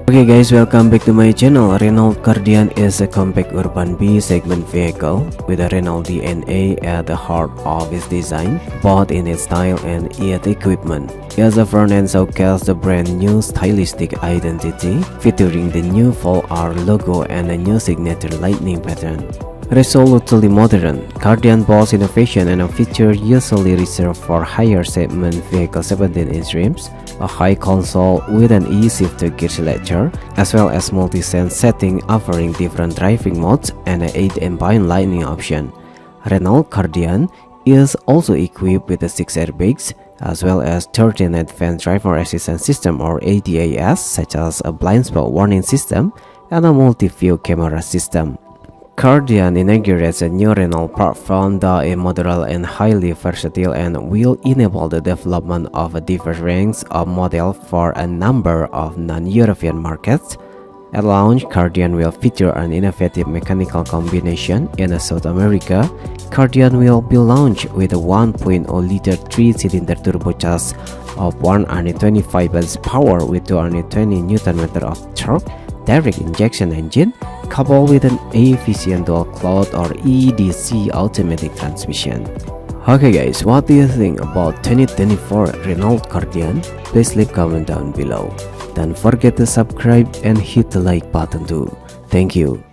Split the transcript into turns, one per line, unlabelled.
Okay guys, welcome back to my channel. Renault Kardian is a compact urban B-segment vehicle with a Renault DNA at the heart of its design, both in its style and its equipment. Here's the front end showcase the brand new stylistic identity, featuring the new 4R logo and a new signature lightning pattern. Resolutely modern, Kardian boasts innovation and a feature usually reserved for higher segment vehicle 17-inch rims, a high console with an e-shifter gear selector, as well as multi-sense setting offering different driving modes and an 8-ambient lighting option. Renault Kardian is also equipped with the 6 airbags, as well as 13 advanced driver assistance system or ADAS, such as a blind spot warning system and a multi-view camera system. Kardian inaugurates a new Renault platform that is modular and highly versatile and will enable the development of a diverse range of models for a number of non-European markets. At launch, Kardian will feature an innovative mechanical combination. In South America, Kardian will be launched with a 1.0-liter 3-cylinder turbocharged of 125 horsepower with 220 Nm of torque, direct injection engine, coupled with an efficient dual-cloud or EDC automatic transmission. Okay guys, what do you think about 2024 Renault Kardian? Please leave comment down below. Don't forget to subscribe and hit the like button too. Thank you.